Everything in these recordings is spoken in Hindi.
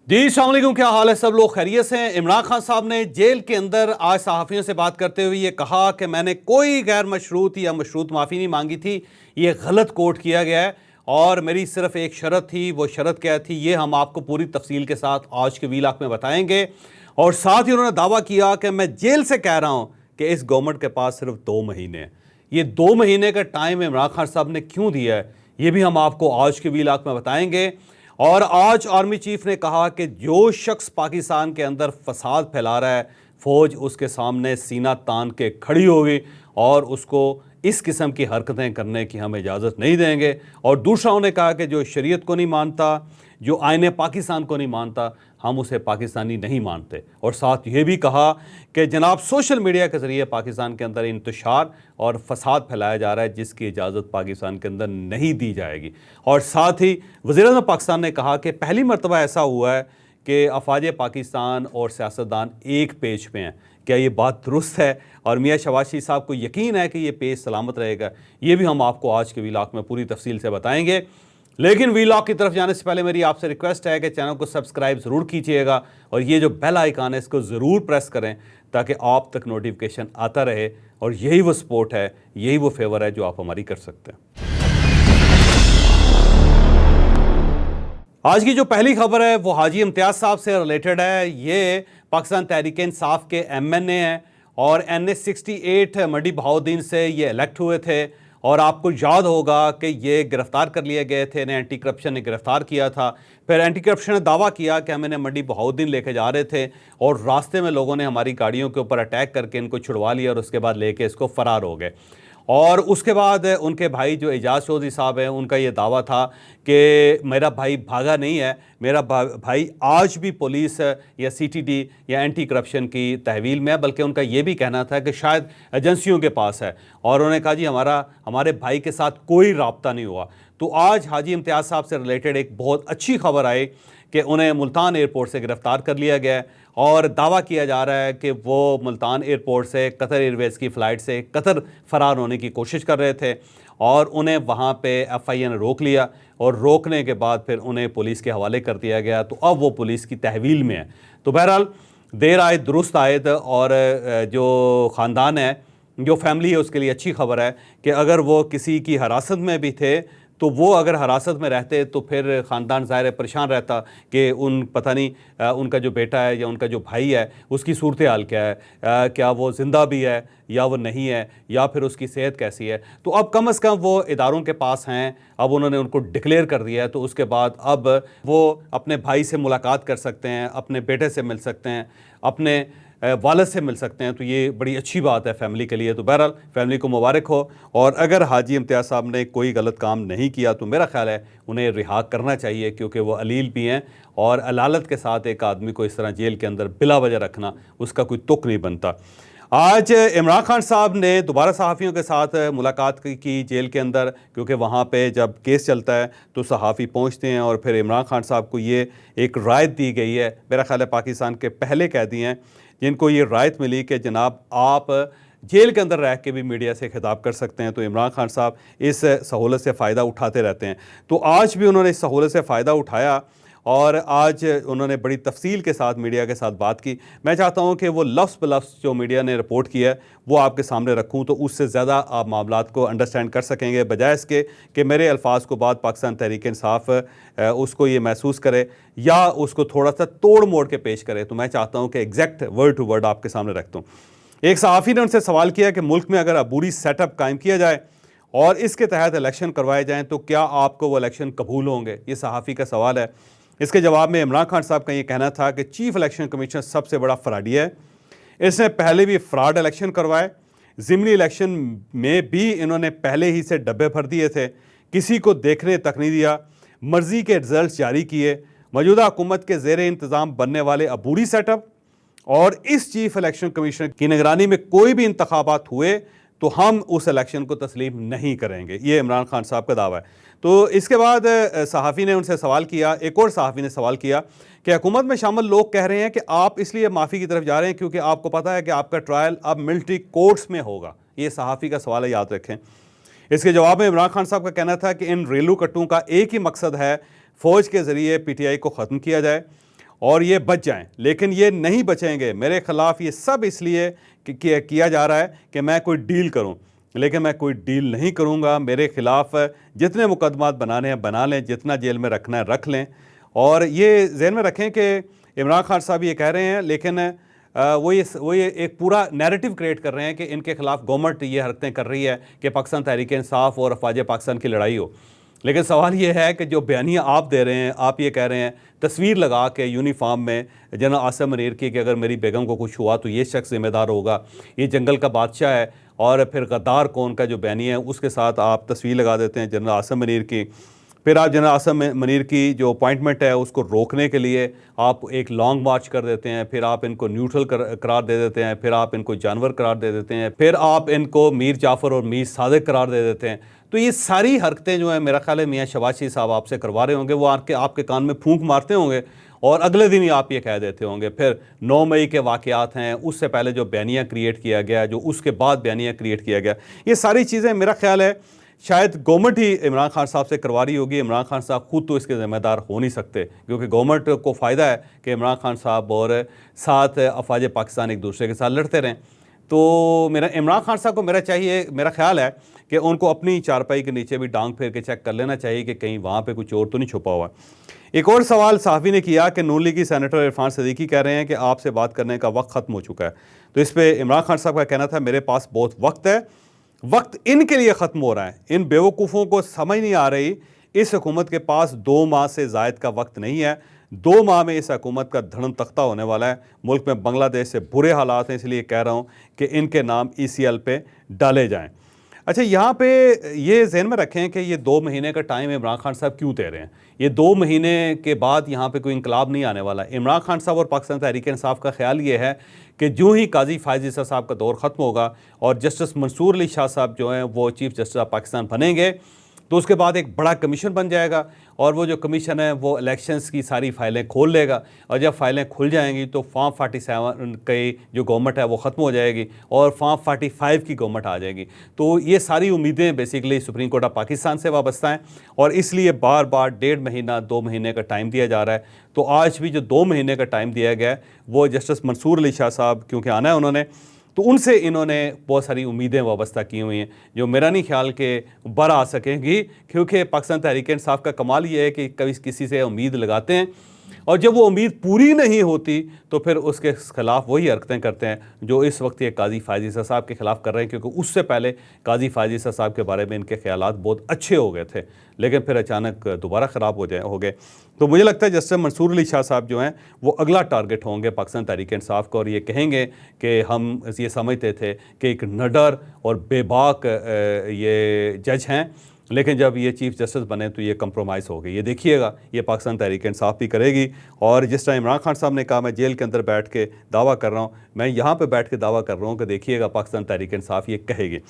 जी अस्सलाम वालेकुम, क्या हाल है? सब लोग खैरियत से हैं। इमरान खान साहब ने जेल के अंदर आज सहाफ़ियों से बात करते हुए ये कहा कि मैंने कोई गैर मशरूत या मशरूत माफ़ी नहीं मांगी थी, ये गलत कोट किया गया है और मेरी सिर्फ एक शर्त थी। वो शर्त क्या थी, ये हम आपको पूरी तफसील के साथ आज के वीलॉग में बताएंगे। और साथ ही उन्होंने दावा किया कि मैं जेल से कह रहा हूँ कि इस गवर्नमेंट के पास सिर्फ 2 महीने हैं। ये 2 महीने का टाइम इमरान खान साहब ने क्यों दिया है, ये भी हम आपको आज के वीलॉग में बताएंगे। और आज आर्मी चीफ ने कहा कि जो शख्स पाकिस्तान के अंदर फसाद फैला रहा है, फौज उसके सामने सीना तान के खड़ी होगी और उसको इस किस्म की हरकतें करने की हम इजाज़त नहीं देंगे। और दूसरा उन्होंने कहा कि जो शरीयत को नहीं मानता, जो आईने पाकिस्तान को नहीं मानता, हम उसे पाकिस्तानी नहीं मानते। और साथ ये भी कहा कि जनाब सोशल मीडिया के ज़रिए पाकिस्तान के अंदर इंतशार और फसाद फैलाया जा रहा है, जिसकी इजाज़त पाकिस्तान के अंदर नहीं दी जाएगी। और साथ ही वज़ीर-ए-आज़म पाकिस्तान ने कहा कि पहली मरतबा ऐसा हुआ है कि अफवाज पाकिस्तान और सियासतदान एक पेज पे हैं। क्या ये बात दुरुस्त है? और मियाँ शहबाज शरीफ साहब को यकीन है कि ये पेज सलामत रहेगा? ये भी हम आपको आज के वीलॉग में पूरी तफसील से बताएंगे। लेकिन वीलॉग की तरफ जाने से पहले मेरी आपसे रिक्वेस्ट है कि चैनल को सब्सक्राइब ज़रूर कीजिएगा और ये जो बेल आइकन है इसको ज़रूर प्रेस करें ताकि आप तक नोटिफिकेशन आता रहे। और यही वो सपोर्ट है, यही वो फेवर है जो आप हमारी कर सकते हैं। आज की जो पहली खबर है वो हाजी इम्तियाज़ साहब से रिलेटेड है। ये पाकिस्तान तहरीक इंसाफ के MNA हैं और NA 68 मंडी बहाउद्दीन से ये इलेक्ट हुए थे। और आपको याद होगा कि ये गिरफ्तार कर लिए गए थे, इन्हें एंटी करप्शन ने गिरफ्तार किया था। फिर एंटी करप्शन ने दावा किया कि हम इन्हें मंडी बहाउद्दीन लेके जा रहे थे और रास्ते में लोगों ने हमारी गाड़ियों के ऊपर अटैक करके इनको छुड़वा लिया और उसके बाद लेके इसको फ़रार हो गए। और उसके बाद उनके भाई जो एजाज चौधरी साहब हैं, उनका ये दावा था कि मेरा भाई भागा नहीं है, मेरा भाई आज भी पुलिस या CTD या एंटी करप्शन की तहवील में है, बल्कि उनका ये भी कहना था कि शायद एजेंसियों के पास है। और उन्होंने कहा जी हमारे भाई के साथ कोई राब्ता नहीं हुआ। तो आज हाजी इम्तियाज़ साहब से रिलेटेड एक बहुत अच्छी खबर आई कि उन्हें मुल्तान एयरपोर्ट से गिरफ़्तार कर लिया गया है और दावा किया जा रहा है कि वो मुल्तान एयरपोर्ट से कतर एयरवेज़ की फ़्लाइट से कतर फ़रार होने की कोशिश कर रहे थे और उन्हें वहाँ पे FIA ने रोक लिया और रोकने के बाद फिर उन्हें पुलिस के हवाले कर दिया गया। तो अब वो पुलिस की तहवील में है। तो बहरहाल देर आए दुरुस्त आयद। और जो ख़ानदान है, जो फैमिली है, उसके लिए अच्छी खबर है कि अगर वो किसी की हिरासत में भी थे तो वो अगर हिरासत में रहते तो फिर ख़ानदान ज़ाहिर परेशान रहता कि पता नहीं उनका जो बेटा है या उनका जो भाई है उसकी सूरत हाल क्या है, क्या वो ज़िंदा भी है या वो नहीं है, या फिर उसकी सेहत कैसी है। तो अब कम से कम वो इदारों के पास हैं, अब उन्होंने उनको डिक्लेयर कर दिया है। तो उसके बाद अब वो अपने भाई से मुलाकात कर सकते हैं, अपने बेटे से मिल सकते हैं, अपने वालिद से मिल सकते हैं। तो ये बड़ी अच्छी बात है फैमिली के लिए। तो बहरहाल फैमिली को मुबारक हो। और अगर हाजी इम्तियाज़ साहब ने कोई गलत काम नहीं किया तो मेरा ख्याल है उन्हें रिहा करना चाहिए, क्योंकि वो अलील भी हैं और अदालत के साथ एक आदमी को इस तरह जेल के अंदर बिला वजह रखना, उसका कोई तुक नहीं बनता। आज इमरान खान साहब ने दोबारा सहाफ़ियों के साथ मुलाकात की जेल के अंदर, क्योंकि वहाँ पे जब केस चलता है तो सहाफ़ी पहुँचते हैं और फिर इमरान खान साहब को ये एक रायत दी गई है। मेरा ख्याल है पाकिस्तान के पहले कैदी हैं जिनको ये रायत मिली कि जनाब आप जेल के अंदर रह के भी मीडिया से खिताब कर सकते हैं। तो इमरान खान साहब इस सहूलत से फ़ायदा उठाते रहते हैं। तो आज भी उन्होंने इस सहूलत से फ़ायदा उठाया और आज उन्होंने बड़ी तफसील के साथ मीडिया के साथ बात की। मैं चाहता हूं कि वो लफ्ज़ ब लफ्ज़ जो मीडिया ने रिपोर्ट किया है वो आपके सामने रखूं, तो उससे ज़्यादा आप मामलात को अंडरस्टैंड कर सकेंगे, बजाय इसके कि मेरे अल्फाज को बाद पाकिस्तान तहरीक इंसाफ उसको ये महसूस करे या उसको थोड़ा सा तोड़ मोड़ के पेश करे। तो मैं चाहता हूँ कि एग्जैक्ट वर्ड टू वर्ड आपके सामने रखता हूँ। एक सहाफ़ी ने उनसे सवाल किया कि मुल्क में अगर अबूरी सेटअप कायम किया जाए और इसके तहत इलेक्शन करवाए जाएँ तो क्या आपको वो इलेक्शन कबूल होंगे? ये सहाफ़ी का सवाल है। इसके जवाब में इमरान खान साहब का ये कहना था कि चीफ इलेक्शन कमीशनर सबसे बड़ा फ्रॉडी है, इसने पहले भी फ्रॉड इलेक्शन करवाए, ज़िमनी इलेक्शन में भी इन्होंने पहले ही से डब्बे भर दिए थे, किसी को देखने तक नहीं दिया, मर्जी के रिजल्ट जारी किए, मौजूदा हुकूमत के ज़ेर इंतज़ाम बनने वाले अबूरी सेटअप और इस चीफ इलेक्शन कमीशनर की निगरानी में कोई भी इंतखाबात हुए तो हम उस इलेक्शन को तस्लीम नहीं करेंगे। ये इमरान खान साहब का दावा है। तो इसके बाद सहाफ़ी ने उनसे सवाल किया, एक और सहाफ़ी ने सवाल किया कि हुकूमत में शामिल लोग कह रहे हैं कि आप इसलिए माफ़ी की तरफ जा रहे हैं क्योंकि आपको पता है कि आपका ट्रायल अब मिलिट्री कोर्ट्स में होगा। ये सहाफ़ी का सवाल है, याद रखें। इसके जवाब में इमरान खान साहब का कहना था कि इन रेलू कट्टों का एक ही मकसद है, फ़ौज के ज़रिए PTI को ख़त्म किया जाए और ये बच जाएं, लेकिन ये नहीं बचेंगे। मेरे खिलाफ ये सब इसलिए किया जा रहा है कि मैं कोई डील करूं, लेकिन मैं कोई डील नहीं करूंगा। मेरे खिलाफ जितने मुकदमात बनाने हैं बना लें, जितना जेल में रखना है रख लें। और ये जहन में रखें कि इमरान खान साहब ये कह रहे हैं, लेकिन वो ये एक पूरा नैरेटिव क्रिएट कर रहे हैं कि इनके खिलाफ गवर्नमेंट ये हरकतें कर रही है कि पाकिस्तान तहरीक इंसाफ और अफवाज पाकिस्तान की लड़ाई हो। लेकिन सवाल ये है कि जो बयानियाँ आप दे रहे हैं, आप ये कह रहे हैं तस्वीर लगा के यूनिफॉर्म में जनरल आसिम मुनीर की कि अगर मेरी बेगम को कुछ हुआ तो ये शख्स जिम्मेदार होगा, ये जंगल का बादशाह है, और फिर गद्दार कौन का जो बयानिया है उसके साथ आप तस्वीर लगा देते हैं जनरल आसिम मुनीर की। फिर आप जनरल आसिम मुनीर की जो अपॉइंटमेंट है उसको रोकने के लिए आप एक लॉन्ग मार्च कर देते हैं, फिर आप इनको न्यूट्रल करार दे देते हैं, फिर आप इनको जानवर करार दे देते हैं, फिर आप इनको मीर जाफ़र और मीर सादिक करार दे देते हैं। तो ये सारी हरकतें जो है मेरा ख्याल है मियाँ शहबाज शरीफ साहब आपसे करवा रहे होंगे, वो आपके कान में फूंक मारते होंगे और अगले दिन ही आप ये कह देते होंगे। फिर 9 मई के वाक़यात हैं, उससे पहले जो बयानिया क्रिएट किया गया, जो उसके बाद बयानिया क्रिएट किया गया, ये सारी चीज़ें मेरा ख्याल है शायद गवर्नमेंट ही इमरान खान साहब से करवा रही होगी। इमरान खान साहब खुद तो इसके ज़िम्मेदार हो नहीं सकते, क्योंकि गवर्नमेंट को फ़ायदा है कि इमरान खान साहब और साथ अफवाज पाकिस्तान एक दूसरे के साथ लड़ते रहें। तो मेरा इमरान खान साहब को मेरा ख्याल है कि उनको अपनी चारपाई के नीचे भी डांग फेर के चेक कर लेना चाहिए कि कहीं वहाँ पे कुछ और तो नहीं छुपा हुआ। एक और सवाल सहाफ़ी ने किया कि नून लीग की सेनेटर इरफान सदीकी कह रहे हैं कि आपसे बात करने का वक्त ख़त्म हो चुका है। तो इस पर इमरान खान साहब का कहना था मेरे पास बहुत वक्त है, वक्त इनके लिए ख़त्म हो रहा है। इन बेवकूफ़ों को समझ नहीं आ रही इस हुकूमत के पास 2 माह से ज़ायद का वक्त नहीं है। 2 माह में इस हुकूमत का धर्म तख्ता होने वाला है। मुल्क में बांग्लादेश से बुरे हालात हैं, इसलिए कह रहा हूँ कि इनके नाम ECL पे डाले जाएँ। अच्छा, यहाँ पे ये जहन में रखें कि ये 2 महीने का टाइम इमरान खान साहब क्यों दे रहे हैं। ये 2 महीने के बाद यहाँ पे कोई इंकलाब नहीं आने वाला। इमरान खान साहब और पाकिस्तान तहरीक इंसाफ का ख्याल ये है कि जो ही काजी फ़ायज़ ईसा साहब का दौर ख़त्म होगा और जस्टिस मंसूर अली शाह साहब जो हैं वो चीफ़ जस्टिस ऑफ पाकिस्तान बनेंगे, तो उसके बाद एक बड़ा कमीशन बन जाएगा और वो जो कमीशन है वो इलेक्शंस की सारी फाइलें खोल लेगा। और जब फाइलें खुल जाएंगी तो फॉर्म 47 की जो गवर्नमेंट है वो ख़त्म हो जाएगी और फॉर्म 45 की गवर्नमेंट आ जाएगी। तो ये सारी उम्मीदें basically supreme court of Pakistan से वाबस्ता हैं और इसलिए बार बार 1.5 महीना 2 महीने का टाइम दिया जा रहा है। तो आज भी जो 2 महीने का टाइम दिया गया है वो जस्टिस मंसूर अली शाह साहब क्योंकि आना है उन्होंने, तो उनसे इन्होंने बहुत सारी उम्मीदें वाबस्ता की हुई हैं जो मेरा नहीं ख्याल के बर आ सकेंगी, क्योंकि पाकिस्तान तहरीक इंसाफ का कमाल ये है कि कभी किसी से उम्मीद लगाते हैं और जब वो उम्मीद पूरी नहीं होती तो फिर उसके खिलाफ वही हरकतें करते हैं जो इस वक्त ये काजी फ़ायज़ ईसा साहब के ख़िलाफ़ कर रहे हैं, क्योंकि उससे पहले काजी फ़ायज़ ईसा साहब के बारे में इनके ख्यालात बहुत अच्छे हो गए थे, लेकिन फिर अचानक दोबारा ख़राब हो गए। तो मुझे लगता है जस्टिस मंसूर अली शाह साहब जो हैं वो अगला टारगेट होंगे पाकिस्तान तहरीक इंसाफ का और ये कहेंगे कि हम ये समझते थे कि एक निडर और बेबाक ये जज हैं, लेकिन जब ये चीफ़ जस्टिस बने तो ये कंप्रोमाइज़ हो गई। ये देखिएगा ये पाकिस्तान तहरीक इंसाफ भी करेगी। और जिस टाइम इमरान खान साहब ने कहा मैं जेल के अंदर बैठ के दावा कर रहा हूँ, मैं यहाँ पे बैठ के दावा कर रहा हूँ कि देखिएगा पाकिस्तान तहरीक इंसाफ ये कहेगी।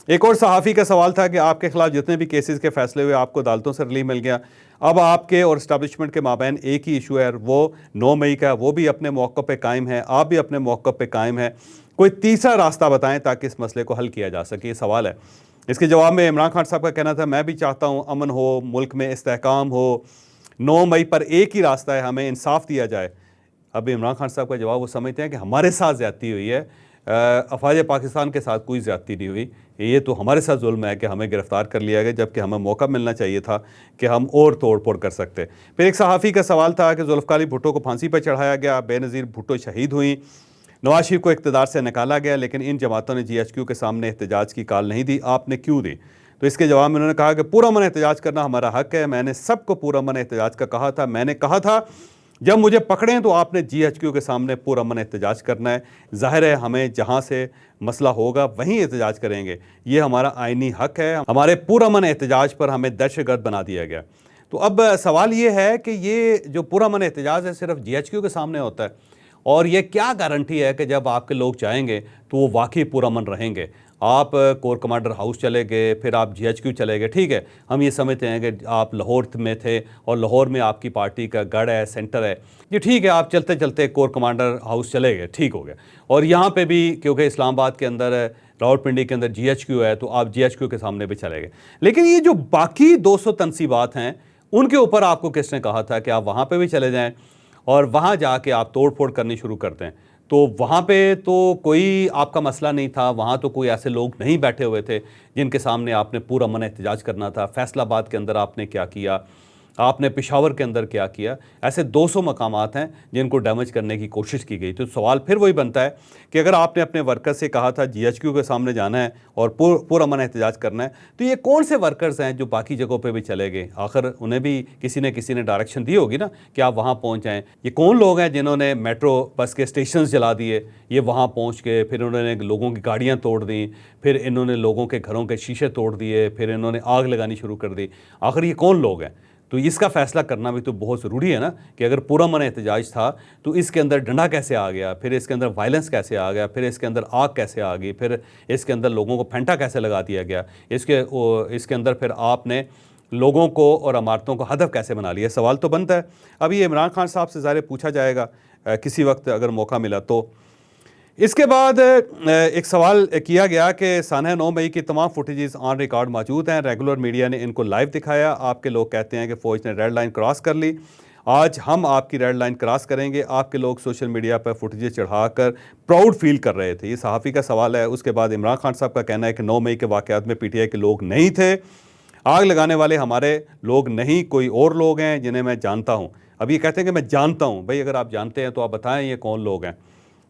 एक और सहाफ़ी का सवाल था कि आपके खिलाफ जितने भी केसेस के फैसले हुए आपको अदालतों से रिलीफ मिल गया, अब आपके और इस्टेब्लिशमेंट के माबैन एक ही इशू है, वो 9 मई का, वो भी अपने मौक़िफ़ पे कायम है, आप भी अपने मौक़िफ़ पे कायम है। कोई तीसरा रास्ता बताएं ताकि इस मसले को हल किया जा सके, ये सवाल है। इसके जवाब में इमरान खान साहब का कहना था मैं भी चाहता हूँ अमन हो, मुल्क में इस्तेहकाम हो, 9 मई पर एक ही रास्ता है, हमें इंसाफ दिया जाए। अब इमरान खान साहब का जवाब वो समझते हैं कि हमारे साथ ज़्यादती हुई है, अफवाज पाकिस्तान के साथ कोई ज़्यादती नहीं हुई, ये तो हमारे साथ जुल्म है कि हमें गिरफ़्तार कर लिया गया, जबकि हमें मौका मिलना चाहिए था कि हम और तोड़ फोड़ कर सकते। फिर एक सहाफ़ी का सवाल था कि जुल्फ़िकार अली भुट्टो को फांसी पर चढ़ाया गया, बेनज़ीर भुट्टो शहीद हुई, नवाज शरीफ को इक़्तिदार से निकाला गया, लेकिन इन जमातों ने GHQ के सामने एहतजाज की कॉल नहीं दी, आपने क्यों दी? तो इसके जवाब में उन्होंने कहा कि पुरअमन एहतजाज करना हमारा हक़ है, मैंने सबको पुरअमन एहतजाज का कहा था, मैंने कहा था जब मुझे पकड़ें तो आपने GHQ के सामने पुरअमन एहतजाज करना है, ज़ाहिर है हमें जहाँ से मसला होगा वहीं एहतजाज करेंगे, ये हमारा आइनी हक़ है। हमारे पुरअमन एहतजाज पर हमें दहशतगर्द बना दिया गया। तो अब सवाल ये है कि ये जो पुरअमन एहतजाज है सिर्फ GHQ के सामने होता है, और ये क्या गारंटी है कि जब आपके लोग जाएंगे तो वो वाकई पुरअमन रहेंगे। आप कोर कमांडर हाउस चले गए, फिर आप GHQ चले गए, ठीक है, हम ये समझते हैं कि आप लाहौर में थे और लाहौर में आपकी पार्टी का गढ़ है, सेंटर है, ये ठीक है, आप चलते चलते कोर कमांडर हाउस चले गए, ठीक हो गया। और यहाँ पे भी क्योंकि इस्लामाबाद के अंदर रावलपिंडी के अंदर GHQ है तो आप GHQ के सामने भी चले गए। लेकिन ये जो बाकी 200 तनसीबात हैं उनके ऊपर आपको किसने कहा था कि आप वहाँ पर भी चले जाएँ? और वहाँ जाके आप तोड़ फोड़ करनी शुरू करते हैं। तो वहाँ पे तो कोई आपका मसला नहीं था, वहाँ तो कोई ऐसे लोग नहीं बैठे हुए थे जिनके सामने आपने पूरा मन एहतजाज करना था। फैसलाबाद के अंदर आपने क्या किया, आपने पेशावर के अंदर क्या किया, ऐसे 200 मकामात हैं जिनको डैमेज करने की कोशिश की गई। तो सवाल फिर वही बनता है कि अगर आपने अपने वर्कर से कहा था GHQ के सामने जाना है और पूरा मन एहतजाज करना है, तो ये कौन से वर्कर्स हैं जो बाकी जगहों पे भी चले गए? आखिर उन्हें भी किसी ने डायरेक्शन दी होगी ना कि आप वहाँ पहुँच जाएँ। ये कौन लोग हैं जिन्होंने मेट्रो बस के स्टेशन जला दिए, ये वहाँ पहुँच के फिर उन्होंने लोगों की गाड़ियाँ तोड़ दी, फिर इन्होंने लोगों के घरों के शीशे तोड़ दिए, फिर इन्होंने आग लगानी शुरू कर दी। आखिर ये कौन लोग हैं? तो इसका फैसला करना भी तो बहुत ज़रूरी है ना कि अगर पूरा मन एहतजाज था तो इसके अंदर डंडा कैसे आ गया, फिर इसके अंदर वायलेंस कैसे आ गया, फिर इसके अंदर आग कैसे आ गई, फिर इसके अंदर लोगों को फेंटा कैसे लगा दिया गया, इसके अंदर फिर आपने लोगों को और इमारतों को हदफ कैसे बना लिया? सवाल तो बनता है। अब ये इमरान खान साहब से ज़ाहिर पूछा जाएगा किसी वक्त अगर मौका मिला तो। इसके बाद एक सवाल किया गया कि सानह 9 मई की तमाम फुटेजेस ऑन रिकॉर्ड मौजूद हैं, रेगुलर मीडिया ने इनको लाइव दिखाया, आपके लोग कहते हैं कि फ़ौज ने रेड लाइन क्रॉस कर ली, आज हम आपकी रेड लाइन क्रॉस करेंगे। आपके लोग सोशल मीडिया पर फुटेजेस चढ़ाकर प्राउड फील कर रहे थे। ये सहाफ़ी का सवाल है। उसके बाद इमरान खान साहब का कहना है कि 9 मई के वाक़यात में PTI के लोग नहीं थे, आग लगाने वाले हमारे लोग नहीं, कोई और लोग हैं जिन्हें मैं जानता हूँ। अब ये कहते हैं कि मैं जानता हूँ। भाई अगर आप जानते हैं तो आप बताएं ये कौन लोग हैं।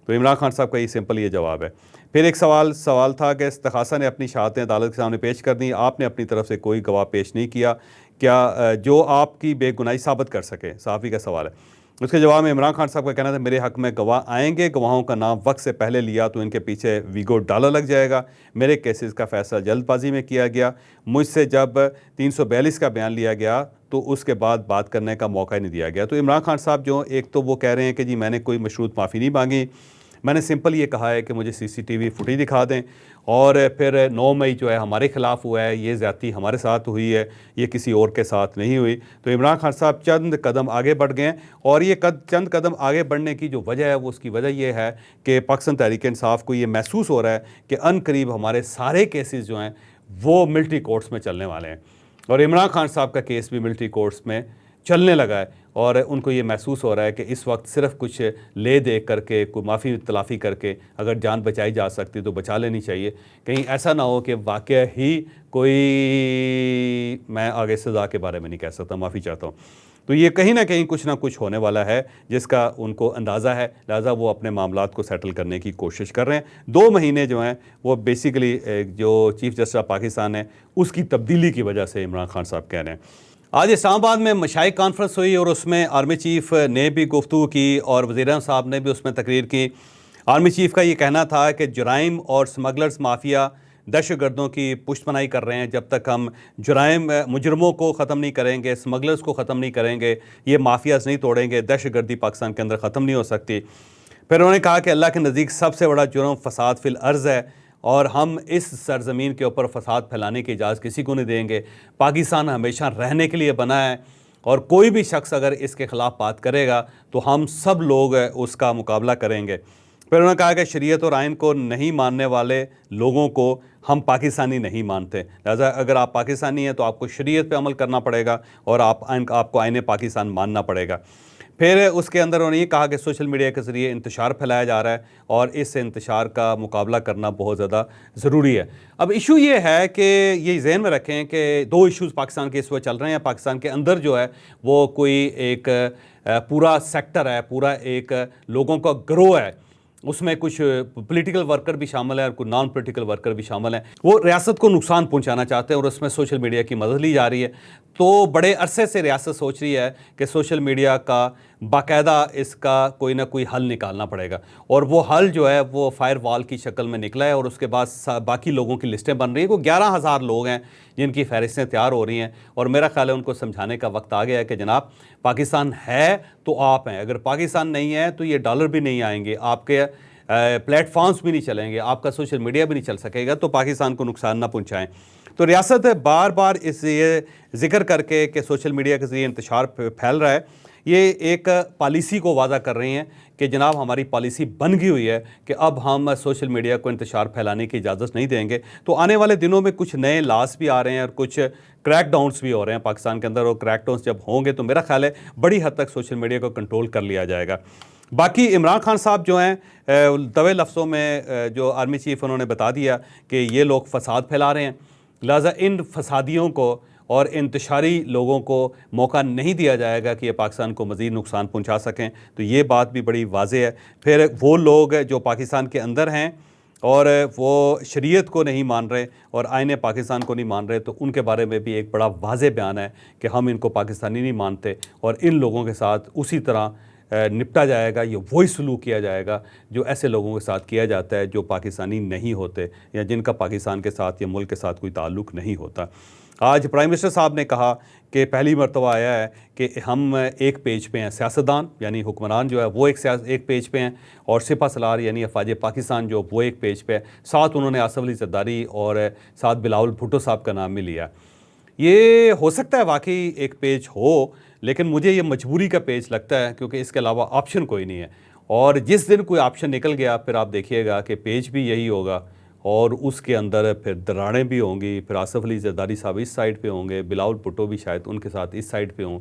तो इमरान खान साहब का ये सिंपल ये जवाब है। फिर एक सवाल था कि इस्तखासा ने अपनी शहादतें अदालत के सामने पेश कर दी, आपने अपनी तरफ से कोई गवाह पेश नहीं किया, क्या जो आपकी बेगुनाही साबित कर सके? सहाफ़ी का सवाल है। उसके जवाब में इमरान खान साहब का कहना था मेरे हक़ में गवाह आएंगे, गवाहों का नाम वक्त से पहले लिया तो इनके पीछे वीगो डाला लग जाएगा। मेरे केसेस का फ़ैसला जल्दबाजी में किया गया, मुझसे जब 342 का बयान लिया गया तो उसके बाद बात करने का मौका ही नहीं दिया गया। तो इमरान खान साहब जो एक तो वो कह रहे हैं कि जी मैंने कोई मशरूत माफ़ी नहीं मांगी, मैंने सिंपल ये कहा है कि मुझे CCTV फुटेज दिखा दें, और फिर 9 मई जो है हमारे ख़िलाफ़ हुआ है, ये ज़्यादती हमारे साथ हुई है, ये किसी और के साथ नहीं हुई। तो इमरान खान साहब चंद कदम आगे बढ़ गए हैं, और ये चंद कदम आगे बढ़ने की जो वजह है वो उसकी वजह ये है कि पाकिस्तान तहरीक इंसाफ को ये महसूस हो रहा है कि अनकरीब हमारे सारे केसेस जो हैं वो मिलिट्री कोर्ट्स में चलने वाले हैं, और इमरान खान साहब का केस भी मिलिट्री कोर्ट्स में चलने लगा है, और उनको ये महसूस हो रहा है कि इस वक्त सिर्फ कुछ ले दे करके, कोई माफ़ी तलाफ़ी करके अगर जान बचाई जा सकती तो बचा लेनी चाहिए। कहीं ऐसा ना हो कि वाक़या ही कोई, मैं आगे सज़ा के बारे में नहीं कह सकता, माफ़ी चाहता हूँ। तो ये कहीं ना कहीं कुछ ना कुछ होने वाला है जिसका उनको अंदाज़ा है, लिहाजा वो अपने मामलात को सेटल करने की कोशिश कर रहे हैं। 2 महीने जो हैं वो बेसिकली जो चीफ़ जस्टिस ऑफ पाकिस्तान है उसकी तब्दीली की वजह से इमरान खान साहब कह रहे हैं। आज इस्लामाबाद में मशाइख कॉन्फ्रेंस हुई और उसमें आर्मी चीफ़ ने भी गुफ्तगू की और वज़ीर साहब ने भी उसमें तकरीर की। आर्मी चीफ़ का ये कहना था कि जराइम और स्मगलर्स माफिया दहशतगर्दों की पुष्टपनाही कर रहे हैं। जब तक हम जराइम मुजरमों को ख़त्म नहीं करेंगे, स्मगलर्स को ख़त्म नहीं करेंगे, ये माफियाज़ नहीं तोड़ेंगे, दहशतगर्दी पाकिस्तान के अंदर ख़त्म नहीं हो सकती। फिर उन्होंने कहा कि अल्लाह के नज़दीक सबसे बड़ा जुर्म फ़साद फिल अर्ज़ है, और हम इस सरज़मीन के ऊपर फ़साद फैलाने की इजाज़त किसी को नहीं देंगे। पाकिस्तान हमेशा रहने के लिए बना है, और कोई भी शख्स अगर इसके ख़िलाफ़ बात करेगा तो हम सब लोग उसका मुकाबला करेंगे। फिर उन्होंने कहा कि शरीयत और आइन को नहीं मानने वाले लोगों को हम पाकिस्तानी नहीं मानते, लिहाजा अगर आप पाकिस्तानी हैं तो आपको शरीयत पे अमल करना पड़ेगा और आपको आइन पाकिस्तान मानना पड़ेगा। फिर उसके अंदर उन्होंने ये कहा कि सोशल मीडिया के ज़रिए इंतशार फैलाया जा रहा है और इस इंतशार का मुकाबला करना बहुत ज़्यादा ज़रूरी है। अब इशू ये है कि ये जहन में रखें कि 2 इशूज़ पाकिस्तान के इस वक्त चल रहे हैं। पाकिस्तान के अंदर जो है वो कोई एक पूरा सेक्टर है, पूरा एक लोगों का गिरोह है, उसमें कुछ पॉलिटिकल वर्कर भी शामिल है और कुछ नॉन पॉलिटिकल वर्कर भी शामिल हैं। वो रियासत को नुकसान पहुंचाना चाहते हैं और उसमें सोशल मीडिया की मदद ली जा रही है। तो बड़े अरसे से रियासत सोच रही है कि सोशल मीडिया का बाकायदा इसका कोई ना कोई हल निकालना पड़ेगा, और वो हल जो है वो फायर वॉल की शक्ल में निकला है, और उसके बाद बाकी लोगों की लिस्टें बन रही है। कोई 11,000 लोग हैं जिनकी फहरिस्तें तैयार हो रही हैं, और मेरा ख्याल है उनको समझाने का वक्त आ गया है कि जनाब पाकिस्तान है तो आप हैं, अगर पाकिस्तान नहीं है तो ये डॉलर भी नहीं आएंगे, आपके प्लेटफॉर्म्स भी नहीं चलेंगे, आपका सोशल मीडिया भी नहीं चल सकेगा, तो पाकिस्तान को नुकसान ना पहुंचाएं। तो रियासत बार बार इस ये जिक्र करके कि सोशल मीडिया के ज़रिए इंतशार फैल रहा है, ये एक पॉलिसी को वादा कर रही हैं कि जनाब हमारी पॉलिसी बन गई हुई है कि अब हम सोशल मीडिया को इंतशार फैलाने की इजाज़त नहीं देंगे। तो आने वाले दिनों में कुछ नए लॉस भी आ रहे हैं और कुछ क्रैकडाउन्स भी हो रहे हैं पाकिस्तान के अंदर, और क्रैकडाउन्स जब होंगे तो मेरा ख्याल है बड़ी हद तक सोशल मीडिया को कंट्रोल कर लिया जाएगा। बाकी इमरान खान साहब जो हैं दबे लफ्ज़ों में जो आर्मी चीफ उन्होंने बता दिया कि ये लोग फसाद फैला रहे हैं, लिहाजा इन फसादियों को और इंतशारी लोगों को मौका नहीं दिया जाएगा कि ये पाकिस्तान को मज़ीद नुकसान पहुंचा सकें। तो ये बात भी बड़ी वाज़ेह है। फिर वो लोग जो पाकिस्तान के अंदर हैं और वो शरीयत को नहीं मान रहे और आईने पाकिस्तान को नहीं मान रहे, तो उनके बारे में भी एक बड़ा वाज़ेह बयान है कि हम इनको पाकिस्तानी नहीं मानते और इन लोगों के साथ उसी तरह निपटा जाएगा, ये वही सलूक किया जाएगा जो ऐसे लोगों के साथ किया जाता है जो पाकिस्तानी नहीं होते या जिनका पाकिस्तान के साथ या मुल्क के साथ कोई ताल्लुक़ नहीं होता। आज प्राइम मिनिस्टर साहब ने कहा कि पहली मरतबा आया है कि हम एक पेज पे हैं, सियासतदान यानी हुक्मरान जो है वो एक पेज पे हैं और सिपह सलार यानी अफवाज पाकिस्तान जो वो एक पेज पे है। साथ उन्होंने आसफ अली जरदारी और साथ बिलावल भुट्टो साहब का नाम भी लिया। ये हो सकता है वाकई एक पेज हो, लेकिन मुझे ये मजबूरी का पेज लगता है क्योंकि इसके अलावा ऑप्शन कोई नहीं है। और जिस दिन कोई ऑप्शन निकल गया फिर आप देखिएगा कि पेज भी यही होगा और उसके अंदर फिर दरारें भी होंगी। फिर आसफ अली जरदारी साहब इस साइड पे होंगे, बिलावल भुट्टो भी शायद उनके साथ इस साइड पे हों,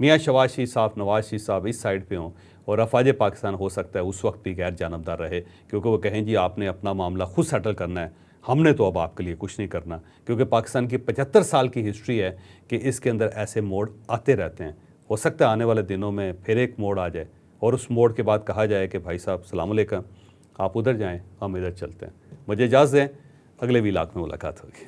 मियाँ शहबाज शरीफ साहब, नवाज शरीफ साहब इस साइड पे हों और अफवाज पाकिस्तान हो सकता है उस वक्त भी गैर जानबदार रहे क्योंकि वो कहें जी आपने अपना मामला खुद सेटल करना है, हमने तो अब आपके लिए कुछ नहीं करना। क्योंकि पाकिस्तान की 75 साल की हिस्ट्री है कि इसके अंदर ऐसे मोड़ आते रहते हैं। हो सकता है आने वाले दिनों में फिर एक मोड़ आ जाए और उस मोड़ के बाद कहा जाए कि भाई साहब सलाम अलैकुम, आप उधर जाएं, हम इधर चलते हैं। मुझे इजाज़त दें, अगले व्लॉग में मुलाकात होगी।